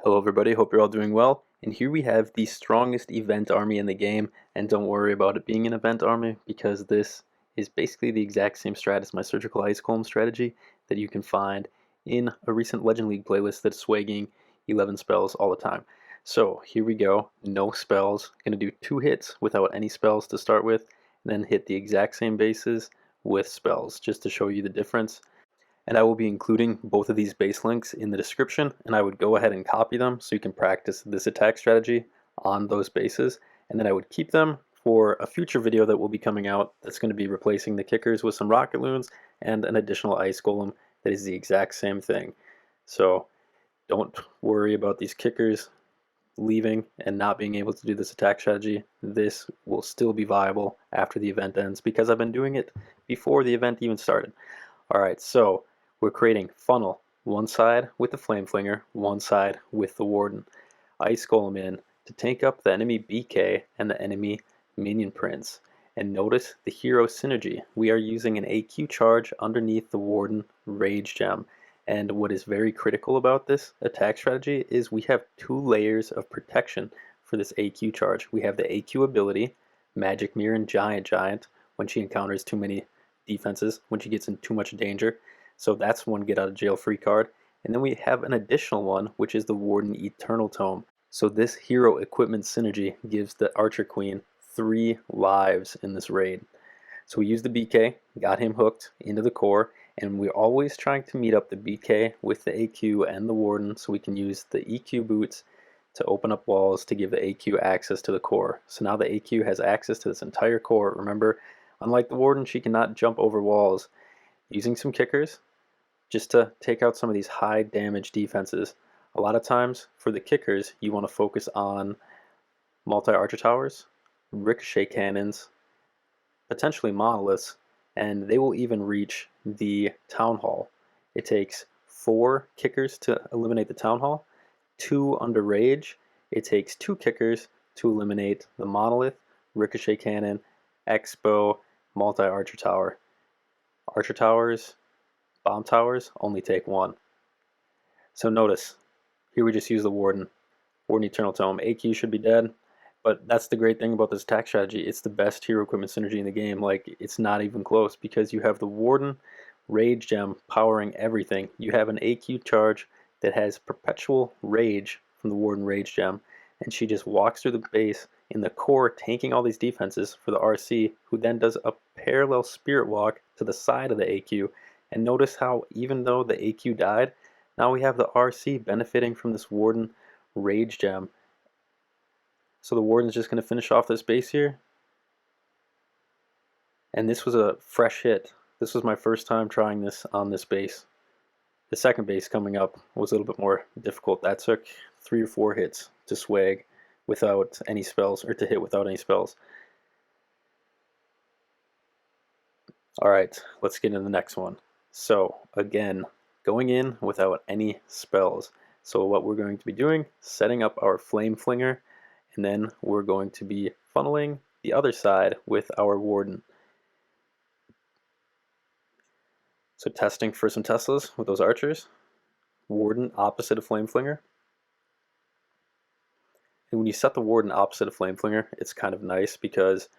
Hello everybody, hope you're all doing well. And here we have the strongest event army in the game, and don't worry about it being an event army because this is basically the exact same strat as my Surgical Ice Golem strategy that you can find in a recent Legend League playlist that's swagging 11 spells all the time. So here we go, no spells, gonna do 2 hits without any spells to start with, and then hit the exact same bases with spells just to show you the difference. And I will be including both of these base links in the description, and I would go ahead and copy them so you can practice this attack strategy on those bases, and then I would keep them for a future video that will be coming out that's going to be replacing the kickers with some rocket loons and an additional ice golem that is the exact same thing. So don't worry about these kickers leaving and not being able to do this attack strategy. This will still be viable after the event ends because I've been doing it before the event even started. Alright, so we're creating funnel, one side with the flame flinger, one side with the warden. Ice golem in to take up the enemy BK and the enemy minion prince. And notice the hero synergy. We are using an AQ charge underneath the warden rage gem. And what is very critical about this attack strategy is we have 2 layers of protection for this AQ charge. We have the AQ ability, Magic Mirror and Giant when she encounters too many defenses, when she gets in too much danger. So that's one get out of jail free card. And then we have an additional one, which is the Warden Eternal Tome. So this hero equipment synergy gives the Archer Queen 3 lives in this raid. So we used the BK, got him hooked into the core, and we're always trying to meet up the BK with the AQ and the Warden so we can use the EQ boots to open up walls to give the AQ access to the core. So now the AQ has access to this entire core. Remember, unlike the Warden, she cannot jump over walls. Using some kickers just to take out some of these high damage defenses. A lot of times for the kickers, you want to focus on multi-archer towers, ricochet cannons, potentially monoliths, and they will even reach the town hall. It takes 4 kickers to eliminate the town hall, 2 under rage. It takes 2 kickers to eliminate the monolith, ricochet cannon, expo, multi-archer tower. Archer towers, bomb towers only take 1. So notice, here we just use the Warden Eternal Tome. AQ should be dead, but that's the great thing about this attack strategy. It's the best hero equipment synergy in the game. Like, it's not even close because you have the Warden Rage Gem powering everything. You have an AQ charge that has perpetual rage from the Warden Rage Gem, and she just walks through the base in the core, tanking all these defenses for the RC, who then does a parallel spirit walk to the side of the AQ. And notice how even though the AQ died, now we have the RC benefiting from this Warden Rage Gem. So the Warden's just going to finish off this base here. And this was a fresh hit. This was my first time trying this on this base. The second base coming up was a little bit more difficult. That took 3 or 4 hits to swag without any spells, or to hit without any spells. Alright, let's get into the next one. So again, going in without any spells. So what we're going to be doing, setting up our flame flinger, and then we're going to be funneling the other side with our warden. So testing for some Teslas with those archers. Warden opposite of flame flinger. And when you set the warden opposite of flame flinger, it's kind of nice because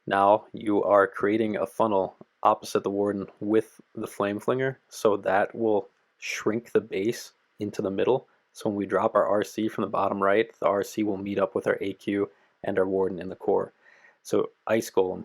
now you are creating a funnel opposite the warden with the flame flinger, so that will shrink the base into the middle. So when we drop our RC from the bottom right, the RC will meet up with our AQ and our warden in the core. So Ice Golem.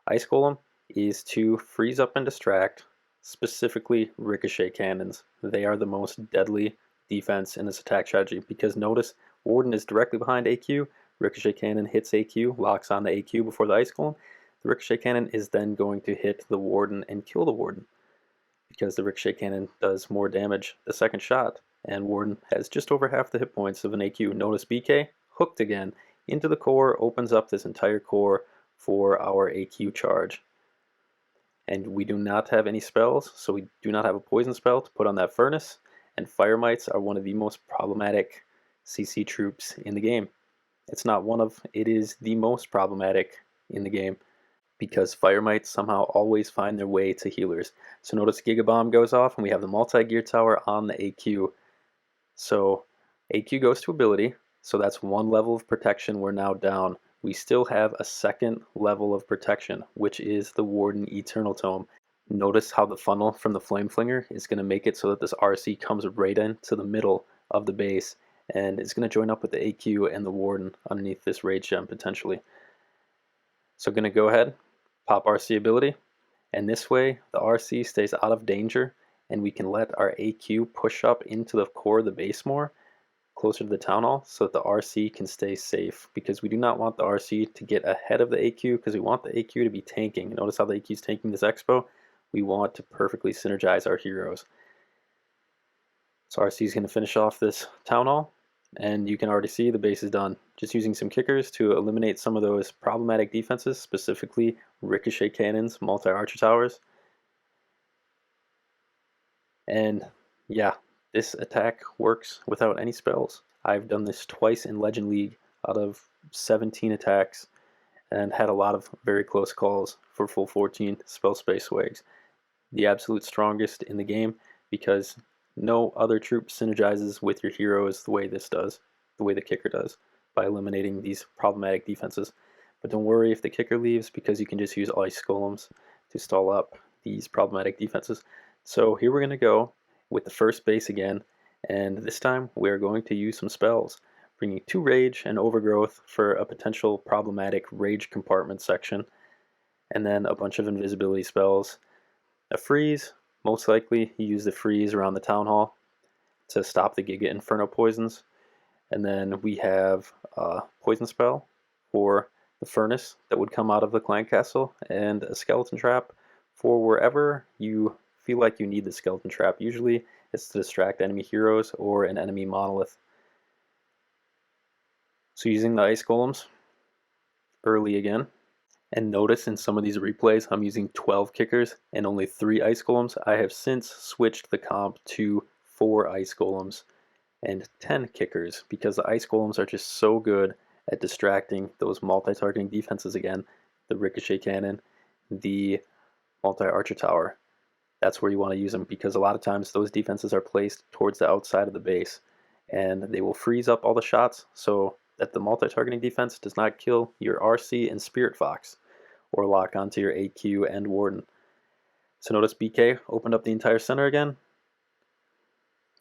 Ice Golem is to freeze up and distract, specifically ricochet cannons. They are the most deadly defense in this attack strategy because notice warden is directly behind AQ. Ricochet cannon hits AQ, locks on the AQ before the Ice Golem. The ricochet cannon is then going to hit the warden and kill the warden because the ricochet cannon does more damage the second shot, and warden has just over half the hit points of an AQ. Notice BK hooked again into the core, opens up this entire core for our AQ charge. And we do not have any spells, so we do not have a poison spell to put on that furnace, and fire mites are one of the most problematic CC troops in the game. It's not one of, it is the most problematic in the game because fire mites somehow always find their way to healers. So notice Giga Bomb goes off and we have the multi-gear tower on the AQ. So AQ goes to ability, so that's one level of protection we're now down. We still have a second level of protection, which is the Warden Eternal Tome. Notice how the funnel from the Flame Flinger is going to make it so that this RC comes right into the middle of the base, and it's going to join up with the AQ and the Warden underneath this Rage Gem potentially. So I'm going to go ahead, pop RC ability, and this way the RC stays out of danger, and we can let our AQ push up into the core of the base more, closer to the Town Hall, so that the RC can stay safe, because we do not want the RC to get ahead of the AQ, because we want the AQ to be tanking. Notice how the AQ is tanking this Expo. We want to perfectly synergize our heroes. So RC is going to finish off this Town Hall, and you can already see the base is done. Just using some kickers to eliminate some of those problematic defenses, specifically ricochet cannons, multi-archer towers. And yeah, this attack works without any spells. I've done this twice in Legend League out of 17 attacks and had a lot of very close calls for full 14 spell space swags. The absolute strongest in the game, because no other troop synergizes with your heroes the way this does, the way the kicker does, by eliminating these problematic defenses. But don't worry if the kicker leaves, because you can just use Ice Golems to stall up these problematic defenses. So here we're going to go with the first base again, and this time we are going to use some spells, bringing 2 Rage and Overgrowth for a potential problematic Rage compartment section, and then a bunch of invisibility spells. A freeze, most likely you use the freeze around the Town Hall to stop the Giga Inferno poisons, and then we have a poison spell for the furnace that would come out of the clan castle, and a skeleton trap for wherever you feel like you need the skeleton trap. Usually it's to distract enemy heroes or an enemy monolith. So using the ice golems early again, and notice in some of these replays I'm using 12 kickers and only 3 ice golems. I have since switched the comp to 4 ice golems and 10 kickers, because the ice golems are just so good at distracting those multi-targeting defenses again, the ricochet cannon, the multi-archer tower. That's where you want to use them, because a lot of times those defenses are placed towards the outside of the base, and they will freeze up all the shots so that the multi-targeting defense does not kill your RC and Spirit Fox, or lock onto your AQ and Warden. So notice BK opened up the entire center again.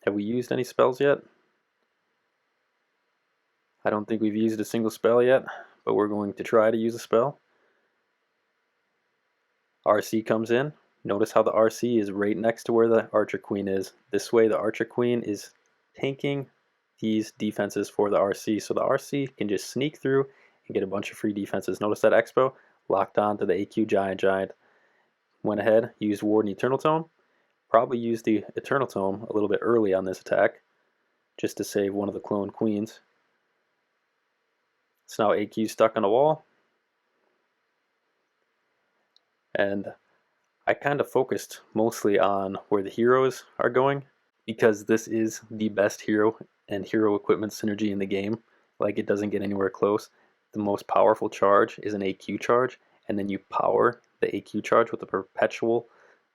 Have we used any spells yet? I don't think we've used a single spell yet, but we're going to try to use a spell. RC comes in. Notice how the RC is right next to where the Archer Queen is. This way the Archer Queen is tanking these defenses for the RC, so the RC can just sneak through and get a bunch of free defenses. Notice that Expo locked on to the AQ Giant. Went ahead, used Warden Eternal Tome. Probably used the Eternal Tome a little bit early on this attack, just to save one of the clone queens. So now AQ stuck on a wall. And I kind of focused mostly on where the heroes are going, because this is the best hero and hero equipment synergy in the game. Like, it doesn't get anywhere close. The most powerful charge is an AQ charge, and then you power the AQ charge with the perpetual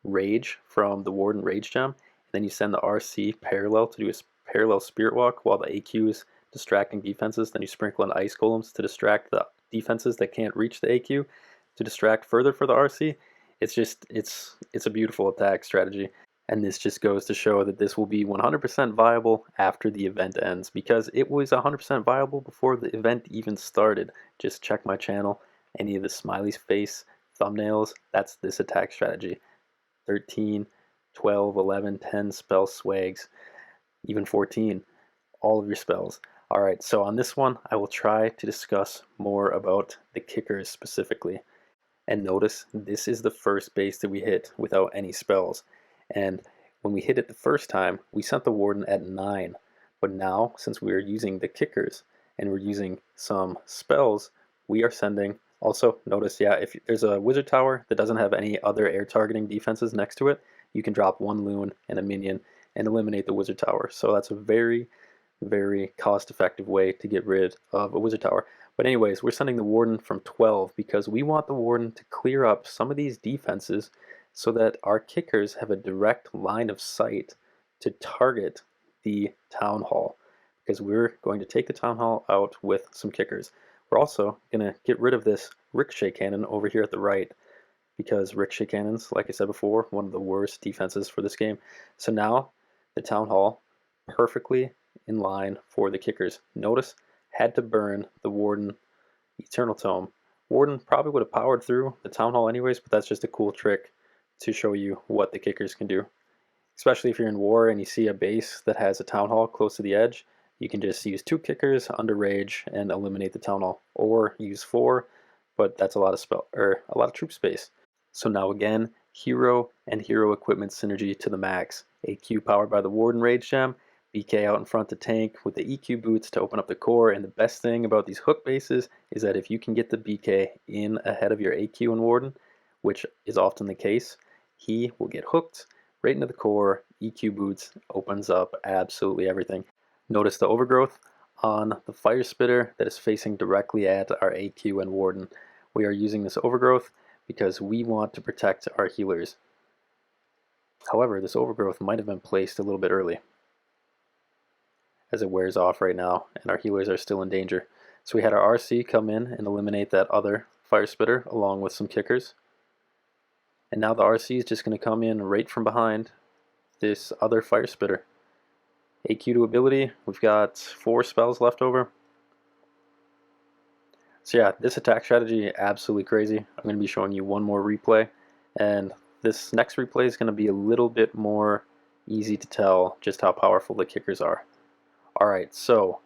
rage from the Warden Rage Gem, and then you send the RC parallel to do a parallel Spirit Walk while the AQ is distracting defenses. Then you sprinkle in Ice Golems to distract the defenses that can't reach the AQ, to distract further for the RC. It's a beautiful attack strategy, and this just goes to show that this will be 100% viable after the event ends, because it was 100% viable before the event even started. Just check my channel, any of the smiley face thumbnails, that's this attack strategy. 13, 12, 11, 10 spell swags, even 14, all of your spells. Alright, so on this one I will try to discuss more about the kickers specifically. And notice, this is the first base that we hit without any spells. And when we hit it the first time, we sent the Warden at 9. But now, since we are using the kickers and we're using some spells, we are sending... Also, notice, yeah, if there's a Wizard Tower that doesn't have any other air targeting defenses next to it, you can drop 1 Loon and a minion and eliminate the Wizard Tower. So that's a very, very cost-effective way to get rid of a Wizard Tower. But anyways, we're sending the Warden from 12 because we want the Warden to clear up some of these defenses so that our kickers have a direct line of sight to target the Town Hall. because we're going to take the Town Hall out with some kickers. We're also going to get rid of this ricochet cannon over here at the right, because ricochet cannons, like I said before, one of the worst defenses for this game. So now the Town Hall perfectly in line for the kickers. Notice, had to burn the Warden Eternal Tome. Warden probably would have powered through the Town Hall anyways, but that's just a cool trick to show you what the kickers can do. Especially if you're in war and you see a base that has a Town Hall close to the edge, you can just use 2 kickers under rage and eliminate the Town Hall, or use 4, but that's a lot of troop space. So now again, hero and hero equipment synergy to the max. AQ powered by the Warden Rage Gem, BK out in front to tank with the EQ boots to open up the core, and the best thing about these hook bases is that if you can get the BK in ahead of your AQ and Warden, which is often the case, he will get hooked right into the core. EQ boots opens up absolutely everything. Notice the overgrowth on the fire spitter that is facing directly at our AQ and Warden. We are using this overgrowth because we want to protect our healers. However, this overgrowth might have been placed a little bit early, as it wears off right now and our healers are still in danger. So we had our RC come in and eliminate that other fire spitter along with some kickers. And now the RC is just going to come in right from behind this other fire spitter. AQ to ability, we've got 4 spells left over. So yeah, this attack strategy, absolutely crazy. I'm going to be showing you one more replay, and this next replay is going to be a little bit more easy to tell just how powerful the kickers are. Alright, so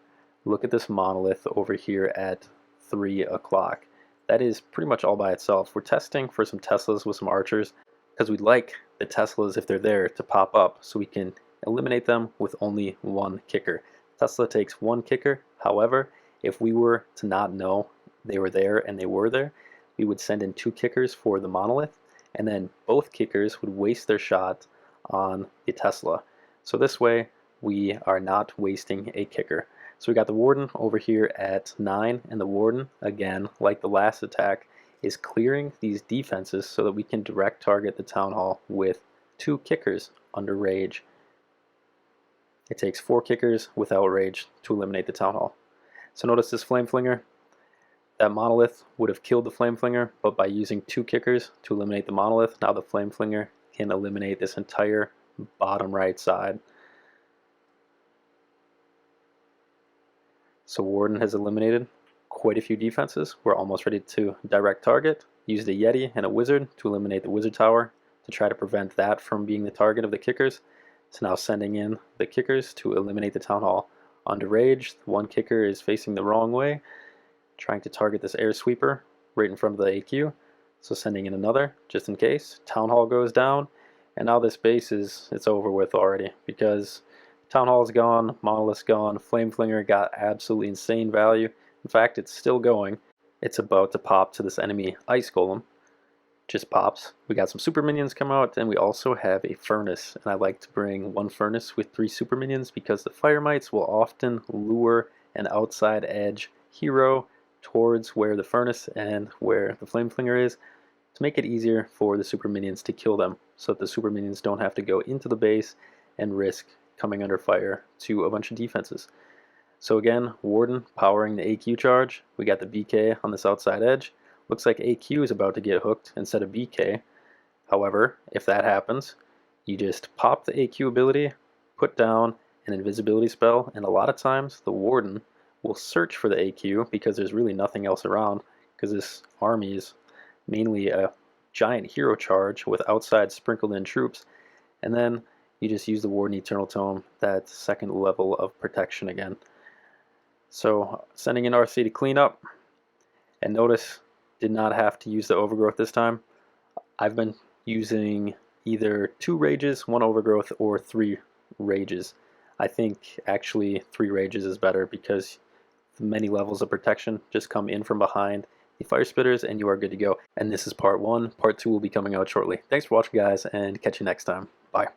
look at this monolith over here at 3 o'clock. That is pretty much all by itself. We're testing for some Teslas with some archers, because we'd like the Teslas, if they're there, to pop up so we can eliminate them with only 1 kicker. Tesla takes 1 kicker. However, if we were to not know they were there and they were there, we would send in 2 kickers for the monolith, and then both kickers would waste their shot on the Tesla. So this way we are not wasting a kicker. So we got the Warden over here at 9, and the Warden, again, like the last attack, is clearing these defenses so that we can direct target the Town Hall with 2 kickers under rage. It takes 4 kickers without rage to eliminate the Town Hall. So notice this Flame Flinger. That monolith would have killed the Flame Flinger, but by using 2 kickers to eliminate the monolith, now the Flame Flinger can eliminate this entire bottom right side. So Warden has eliminated quite a few defenses. We're almost ready to direct target. Used a Yeti and a Wizard to eliminate the Wizard Tower to try to prevent that from being the target of the kickers. So now sending in the kickers to eliminate the Town Hall. Under rage, 1 kicker is facing the wrong way, trying to target this air sweeper right in front of the AQ. So sending in another, just in case. Town Hall goes down, and now this base it's over with already, because Town Hall's gone, Monolith's gone, Flame Flinger got absolutely insane value. In fact, it's still going. It's about to pop to this enemy Ice Golem. Just pops. We got some super minions come out, and we also have a furnace, and I like to bring 1 furnace with 3 super minions because the fire mites will often lure an outside edge hero towards where the furnace and where the flame flinger is, to make it easier for the super minions to kill them, so that the super minions don't have to go into the base and risk coming under fire to a bunch of defenses. So again, Warden powering the AQ charge. We got the BK on this outside edge. Looks like AQ is about to get hooked instead of BK. However, if that happens, you just pop the AQ ability, put down an invisibility spell, and a lot of times the Warden will search for the AQ because there's really nothing else around, because this army is mainly a giant hero charge with outside sprinkled in troops, and then you just use the Warden Eternal Tome, that second level of protection again. So sending in RC to clean up, and notice did not have to use the overgrowth this time. I've been using either 2 rages, 1 overgrowth, or 3 rages. I think actually 3 rages is better because many levels of protection just come in from behind the fire spitters and you are good to go. And this is part 1. Part 2 will be coming out shortly. Thanks for watching, guys, and catch you next time. Bye.